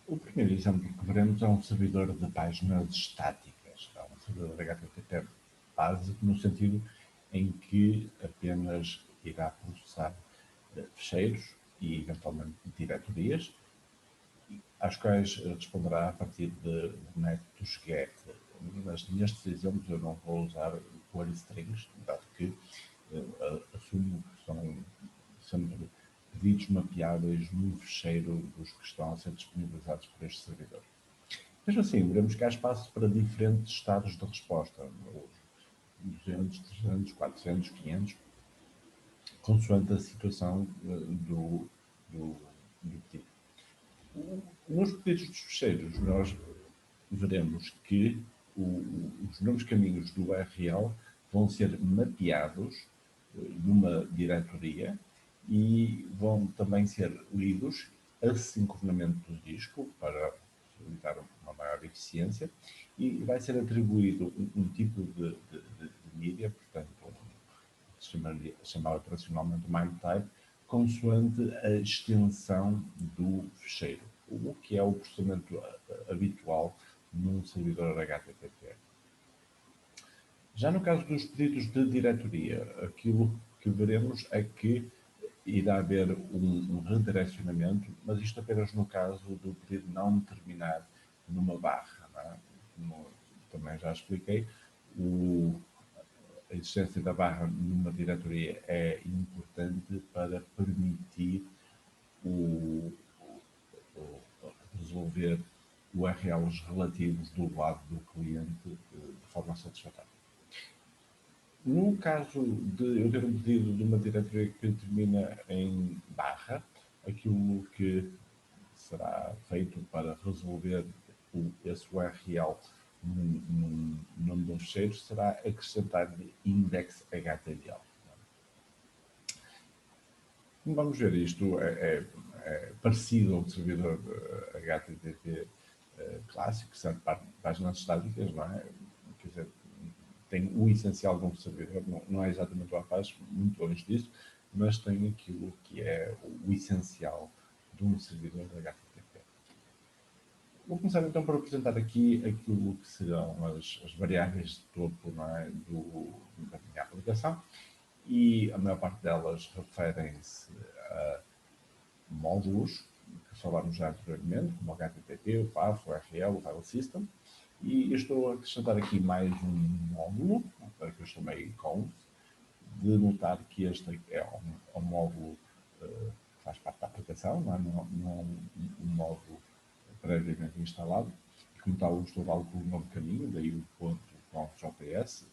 O primeiro exemplo que veremos é um servidor de páginas estáticas. É um servidor HTTP básico no sentido em que apenas irá processar fecheiros e eventualmente diretorias, às quais responderá a partir de métodos GET. Mas nestes exemplos eu não vou usar query strings, dado que assumo que são sempre pedidos mapeáveis no fecheiro dos que estão a ser disponibilizados por este servidor. Mesmo assim, veremos que há espaço para diferentes estados de resposta, 200, 300, 400, 500, consoante a situação do pedido. Nos pedidos dos fecheiros, nós veremos que os novos caminhos do URL vão ser mapeados numa diretoria e vão também ser lidos assincronamente do disco para facilitar uma maior eficiência e vai ser atribuído um tipo de mídia, portanto, se chamar operacionalmente MIME type, consoante a extensão do fecheiro, o que é o processamento habitual num servidor HTTP. Já no caso dos pedidos de diretoria, aquilo que veremos é que irá haver um redirecionamento, mas isto apenas no caso do pedido não terminar numa barra. Não é? Como também já expliquei, a existência da barra numa diretoria é importante para permitir resolver URLs relativos do lado do cliente de forma satisfatória. No caso de eu ter um pedido de uma diretoria que termina em barra, aquilo que será feito para resolver esse URL num nome de um fecheiro será acrescentar-lhe index HTML. Como vamos ver, isto é parecido a um servidor HTTP clássico, que serve para páginas estáticas, não é? Quer dizer, tem o essencial de um servidor, não é exatamente o Apache, muito longe disso, mas tem aquilo que é o essencial de um servidor HTTP. Vou começar então por apresentar aqui aquilo que serão as variáveis de topo, não é, da minha aplicação, e a maior parte delas referem-se a módulos que falámos já anteriormente, como o HTTP, o PAF, o URL, o File System, e eu estou a acrescentar aqui mais um módulo, que eu chamei conf, de notar que este é um módulo que faz parte da aplicação, não é um módulo previamente instalado, e como tal estou a dar um novo caminho, daí o ponto conf.js,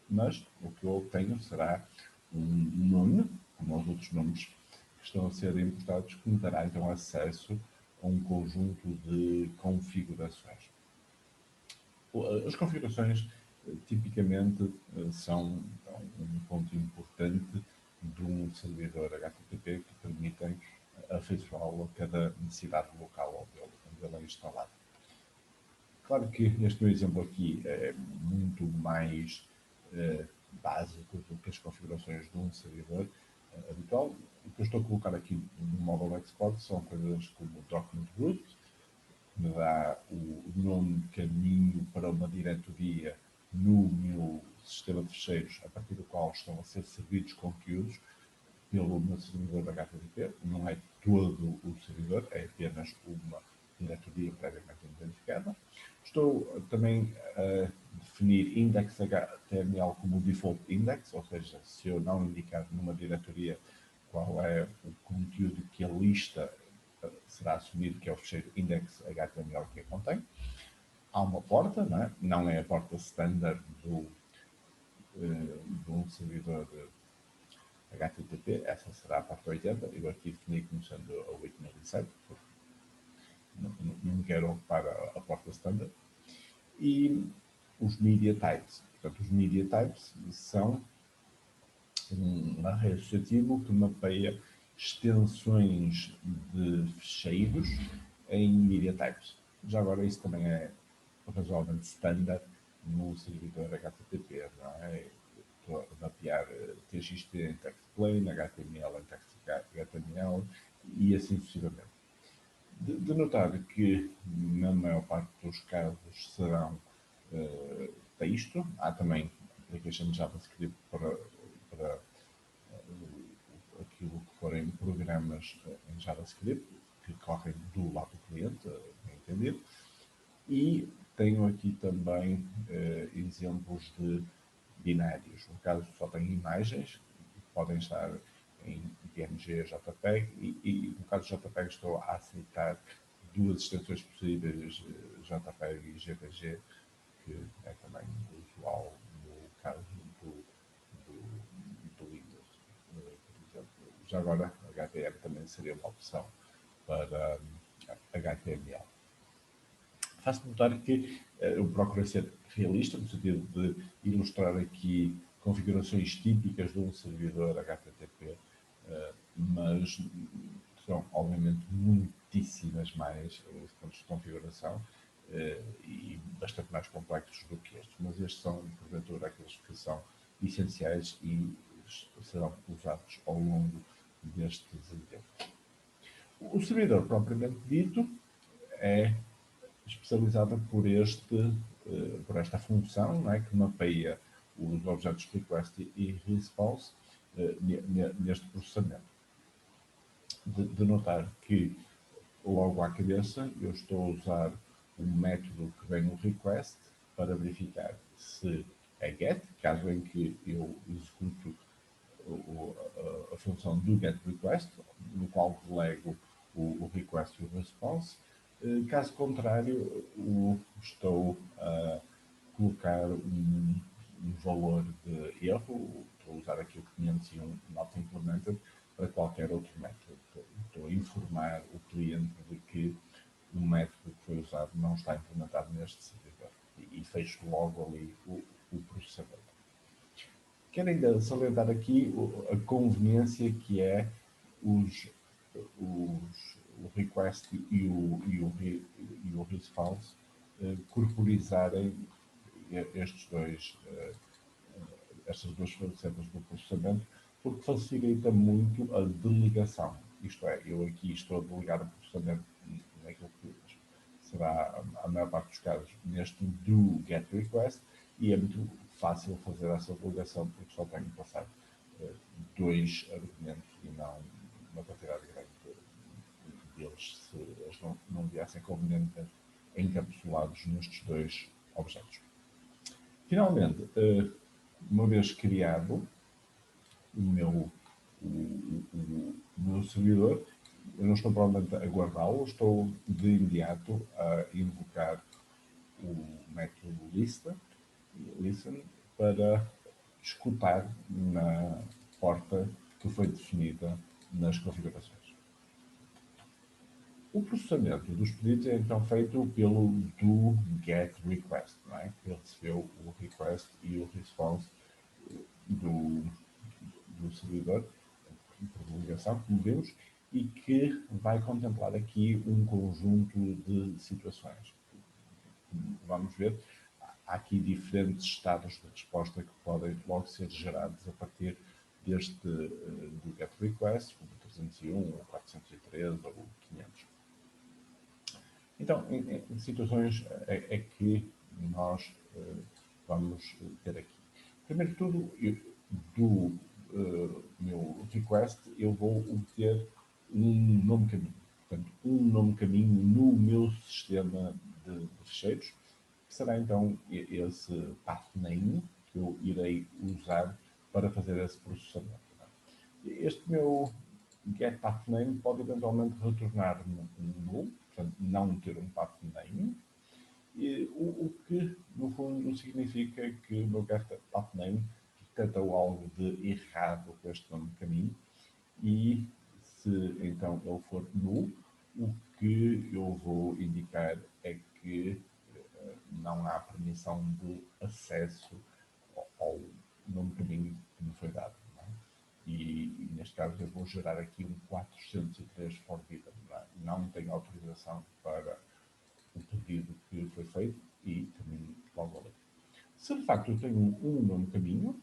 mas o que eu tenho será um nome, como os outros nomes que estão a ser importados, que me dará então acesso a um conjunto de configurações. As configurações tipicamente são um ponto importante de um servidor HTTP que permitem afeiçoá-lo a cada necessidade local onde ele é instalado. Claro que este meu exemplo aqui é muito mais básico do que as configurações de um servidor habitual. O que eu estou a colocar aqui no módulo export são coisas como o document root, que me dá o nome de caminho para uma diretoria no meu sistema de fecheiros, a partir do qual estão a ser servidos conteúdos pelo meu servidor HTTP. Não é todo o servidor, é apenas uma diretoria previamente identificada. Estou também a definir index.html como default index, ou seja, se eu não indicar numa diretoria qual é o conteúdo que a lista será assumido que é o fecheiro index.html que a contém. Há uma porta, não é a porta standard de um servidor HTTP, essa será a porta 80, eu aqui defini como sendo a 8007, porque não quero ocupar a porta standard. E os media types. Portanto, os media types são um array associativo que mapeia extensões de fecheiros em media types. Já agora isso também é razoavelmente standard no servidor HTTP, não é? Estou a mapear TXT em text plain, HTML em text HTML e assim sucessivamente. de notar que, na maior parte dos casos, serão texto. Há também application JavaScript para aquilo que forem programas em JavaScript, que correm do lado do cliente, bem entendido. E tenho aqui também exemplos de binários. No caso, só tenho imagens, podem estar em PNG, JPEG, e no caso do JPEG estou a aceitar duas extensões possíveis, JPEG e JPG, que é também usual no caso do Windows. Por exemplo, já agora, HTML também seria uma opção para HTML. Faço notar que eu procuro ser realista, no sentido de ilustrar aqui configurações típicas de um servidor HTTP, mas são, obviamente, muitíssimas mais os pontos de configuração e bastante mais complexos do que estes. Mas estes são, porventura, aqueles que são essenciais e serão usados ao longo destes exemplos. O servidor, propriamente dito, é especializada por esta função, não é, que mapeia os objetos request e response neste processamento. De notar que, logo à cabeça, eu estou a usar um método que vem no request para verificar se é get, caso em que eu executo a função do get request, no qual delego o request e o response. Caso contrário, estou a colocar um valor de erro, estou a usar aqui o 501 not implemented para qualquer outro método. Estou a informar o cliente de que o método que foi usado não está implementado neste servidor e fecho logo ali o processamento. Quero ainda salientar aqui a conveniência que é o request e o response corporizarem estas duas facetas do processamento, porque facilita muito a delegação. Isto é, eu aqui estou a delegar o processamento naquilo que será, a maior parte dos casos, neste do get request, e é muito fácil fazer essa delegação, porque só tenho que passar dois argumentos e não uma quantidade grande deles, se eles não viessem convenientemente encapsulados nestes dois objetos. Finalmente, uma vez criado o meu servidor, eu não estou provavelmente a guardá-lo, estou de imediato a invocar o método listen para escutar na porta que foi definida nas configurações. O processamento dos pedidos é então feito pelo do get request, não é? Ele recebeu o request e o response do servidor por ligação, como vimos, e que vai contemplar aqui um conjunto de situações. Vamos ver, há aqui diferentes estados de resposta que podem logo ser gerados a partir deste do get request, como 301, ou 403 ou 500. Então, em situações é que nós vamos ter aqui. Primeiro de tudo, do meu request, eu vou obter um nome caminho. Portanto, um nome caminho no meu sistema de fecheiros, que será então esse path name que eu irei usar para fazer esse processamento. Este meu getPathName pode eventualmente retornar um null, portanto, não ter um pathName, o que, no fundo, significa que o meu getPathName detectou algo de errado com este nome de caminho e, se então ele for null, o que eu vou indicar é que não há permissão de acesso ao nome de caminho que me foi dado. E neste caso eu vou gerar aqui um 403 forbidden. Não tenho autorização para o pedido que foi feito e termino logo ali. Se de facto eu tenho um nome caminho,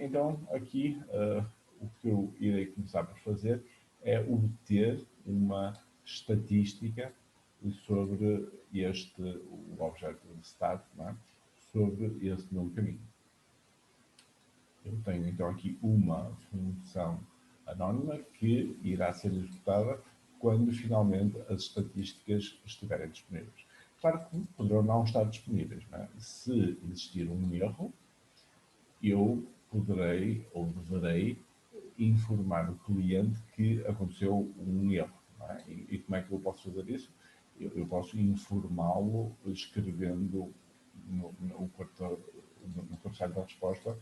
então aqui o que eu irei começar por fazer é obter uma estatística sobre o objeto de start, não é? Sobre esse novo caminho. Eu tenho então aqui uma função anónima que irá ser executada quando finalmente as estatísticas estiverem disponíveis. Claro que poderão não estar disponíveis, não é? Se existir um erro, eu poderei ou deverei informar o cliente que aconteceu um erro. Não é? E como é que eu posso fazer isso? Eu posso informá-lo escrevendo no cabeçalho da resposta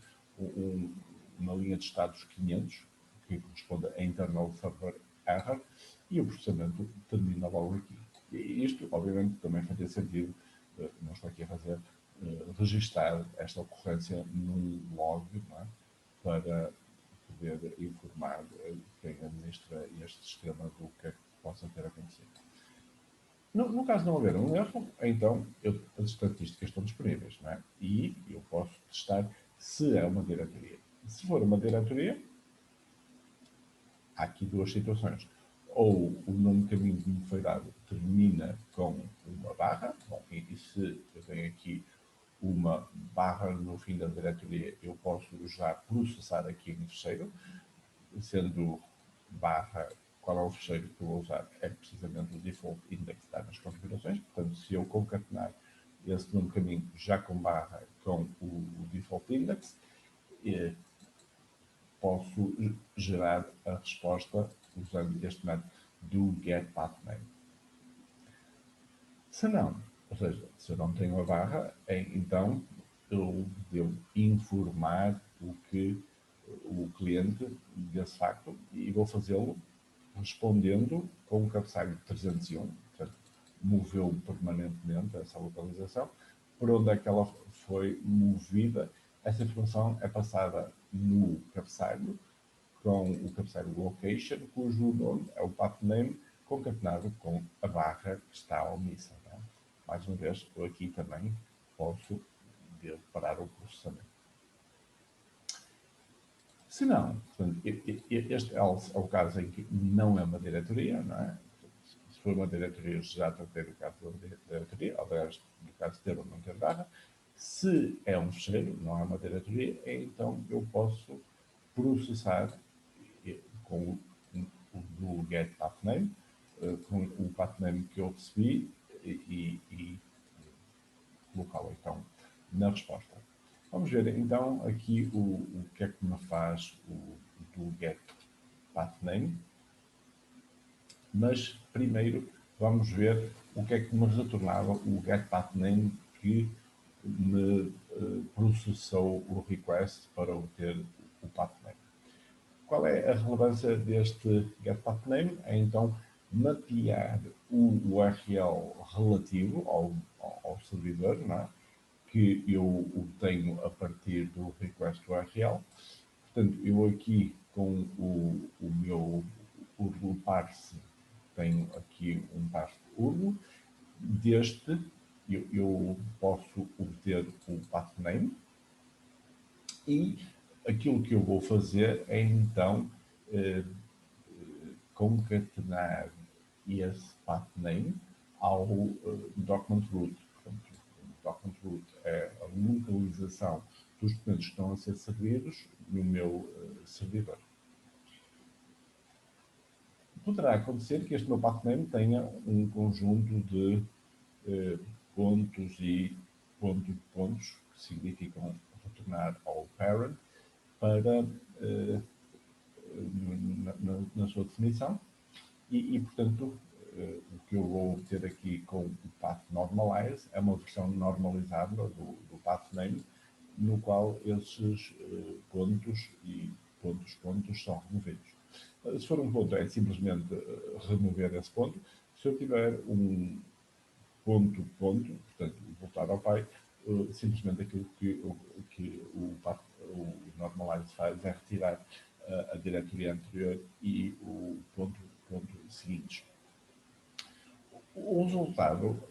uma linha de estados 500 que corresponde a Internal Server Error e o processamento termina logo aqui. E isto, obviamente, também faria sentido, não estou aqui a fazer, registar esta ocorrência num log, não é? Para poder informar quem administra este sistema do que é que possa ter acontecido. No caso de não haver um erro, então as estatísticas estão disponíveis, não é? E eu posso testar se é uma diretoria. Se for uma diretoria, há aqui duas situações. Ou o nome de caminho que me foi dado termina com uma barra, bom, e se eu tenho aqui uma barra no fim da diretoria, eu posso já processar aqui em fecheiro, sendo barra, qual é o fecheiro que eu vou usar? É precisamente o default index que está nas configurações. Portanto, se eu concatenar esse nome de caminho já com barra com o default index, posso gerar a resposta usando este método do getPathName. Se não, ou seja, se eu não tenho a barra, então eu devo informar o cliente desse facto e vou fazê-lo respondendo com o cabeçalho 301, portanto, moveu permanentemente essa localização, por onde é que ela foi movida. Essa informação é passada no cabeçalho, com o cabeçalho location, cujo nome é o pathname, concatenado com a barra que está omissa. Não é? Mais uma vez, eu aqui também posso parar o processamento. Se não, portanto, este else é o caso em que não é uma diretoria, não é? Se for uma diretoria, já tratei do caso da diretoria, aliás, do caso de ter ou não ter barra. Se é um fecheiro, não é uma diretoria, então eu posso processar com o do getPathName, com o pathname que eu recebi e colocá-lo então na resposta. Vamos ver então aqui o que é que me faz o do getPathName, mas primeiro vamos ver o que é que me retornava o getPathName que me processou o request para obter o pathname. Qual é a relevância deste getPathName? É então mapear o URL relativo ao servidor, não é? Que eu obtenho a partir do request URL. Portanto, eu aqui com o meu URL parse tenho aqui um parse URL. Deste eu posso obter o pathname e aquilo que eu vou fazer é então concatenar esse pathname ao document root. Portanto, o document root é a localização dos documentos que estão a ser servidos no meu servidor. Poderá acontecer que este meu pathname tenha um conjunto de pontos e pontos que significam retornar ao parent para na sua definição e portanto o que eu vou obter aqui com o path normalize é uma versão normalizada do pathname no qual esses pontos e pontos são removidos. Se for um ponto, é simplesmente remover esse ponto. Se eu tiver um ponto, portanto, voltar ao pai, simplesmente aquilo que o normalize faz é retirar a diretoria anterior e o ponto seguinte. O resultado,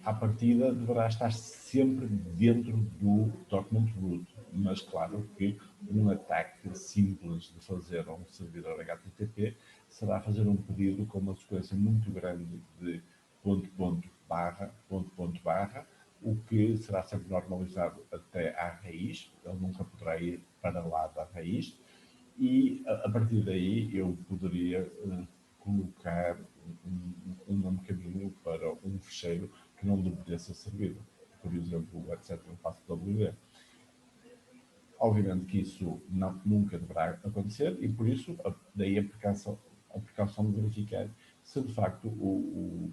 à partida, deverá estar sempre dentro do document root, mas claro que um ataque simples de fazer a um servidor HTTP será fazer um pedido com uma sequência muito grande de ponto, barra, o que será sempre normalizado até à raiz, ele nunca poderá ir para lá da raiz, e a partir daí eu poderia colocar um nome caminho para um fecheiro que não deveria ser servido. Por exemplo, o etc. passo WD. Obviamente que isso nunca deverá acontecer e por isso daí a precaução de verificar se de facto o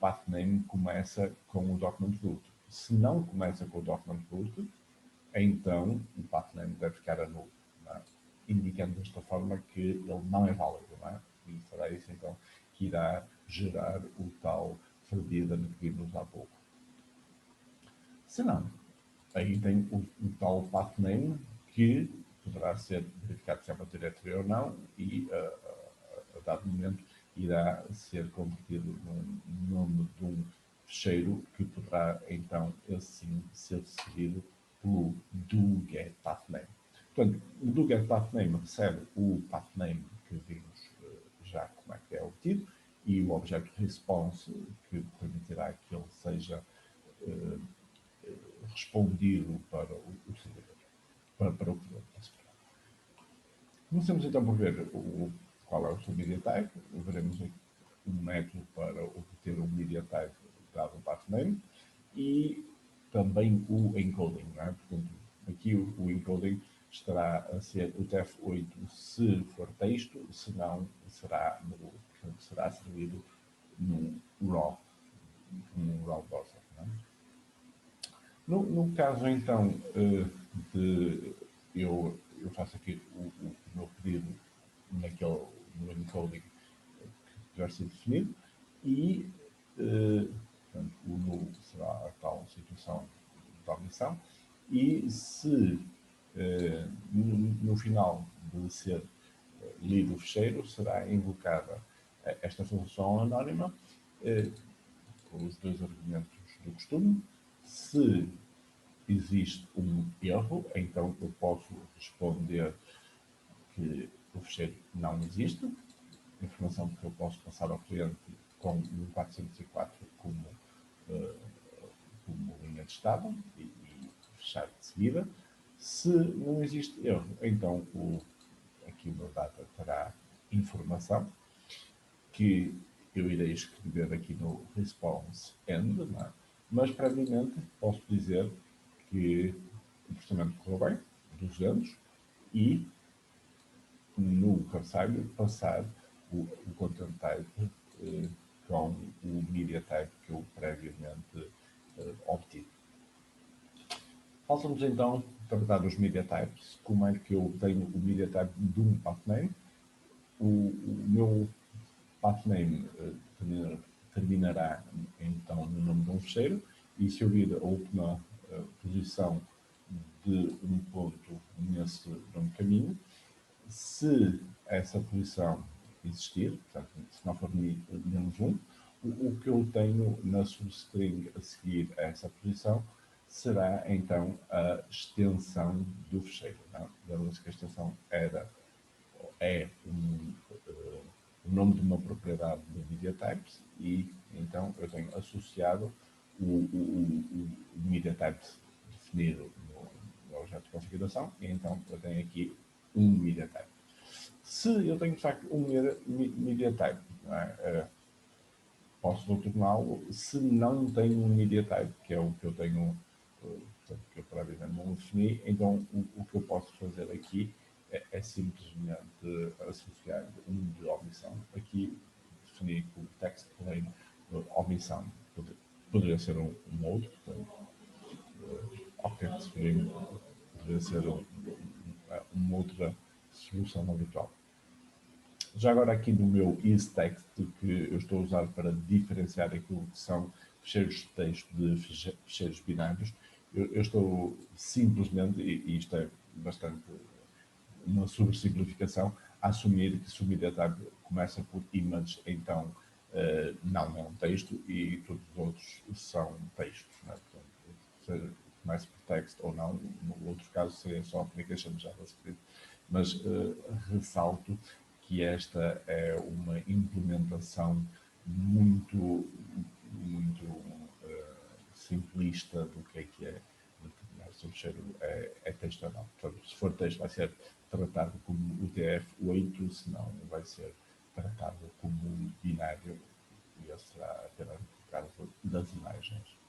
path name começa com o document root. Se não começa com o document root, então o path name deve ficar a nulo, é? Indicando desta forma que ele não é válido, não é? E será isso então que irá gerar o tal forbidden que vimos há pouco. Se não, aí tem o tal path name que poderá ser verificado se é uma diretória ou não e a dado momento irá ser convertido num nome de um fecheiro que poderá então esse sim ser seguido pelo do-get-pathname. Portanto, o do-get-pathname recebe o pathname que vimos já como é que é obtido e o objeto response que permitirá que ele seja respondido para o servidor, para o cliente. Começamos então por ver qual é o seu media type, veremos um método para obter um media type dado o pathname e também o encoding. Não é? Portanto, aqui o encoding estará a ser o TF8 se for texto, se não será nulo, portanto será servido num raw browser. É? No caso então de eu faço aqui o meu pedido no encoding que já sido definido e portanto, o nulo será a tal situação de omissão e se no final de ser lido o fecheiro será invocada esta função anónima com os dois argumentos do costume. Se existe um erro, então eu posso responder que o fecheiro não existe, informação que eu posso passar ao cliente com um 404 como linha de estado e fechar de seguida. Se não existe erro, então aqui o meu data terá informação que eu irei escrever aqui no response end, é? Mas previamente posso dizer que o processamento correu bem, dos danos, e no cabeçalho passar o content type com o media type que eu previamente obtive. Falta-nos então tratar dos media types, como é que eu tenho o media type de um pathname. O meu pathname terminará então no nome de um fecheiro e se eu vir a última posição de um ponto nesse nome caminho, se essa posição existir, portanto, se não for menos um, o que eu tenho na substring a seguir a essa posição será então a extensão do fecheiro. Lembra-se que a extensão é o nome de uma propriedade do media types e então eu tenho associado o media types definido no objeto de configuração e então eu tenho aqui um media type. Se eu tenho de facto um media type, posso torná-lo se não tenho um media type, que é o que eu tenho, que eu previamente não defini, então o que eu posso fazer aqui é simplesmente associar um de omissão. Aqui defini que o text plain omissão poderia ser um mode, portanto, object string poderia ser uma outra solução habitual. Já agora aqui no meu isText, que eu estou a usar para diferenciar aquilo que são fecheiros de texto de fecheiros binários, eu estou simplesmente, e isto é bastante uma sobressimplificação, a assumir que se o media type começa por image, então não é um texto e todos os outros são textos. Não é? Portanto, seja começa por text ou não, no outro caso seria só application JavaScript, mas ressalto que esta é uma implementação muito simplista do que é determinar se o fecheiro é texto ou não. Portanto, se for texto vai ser tratado como UTF-8, se não vai ser tratado como binário, e esse será apenas no caso das imagens.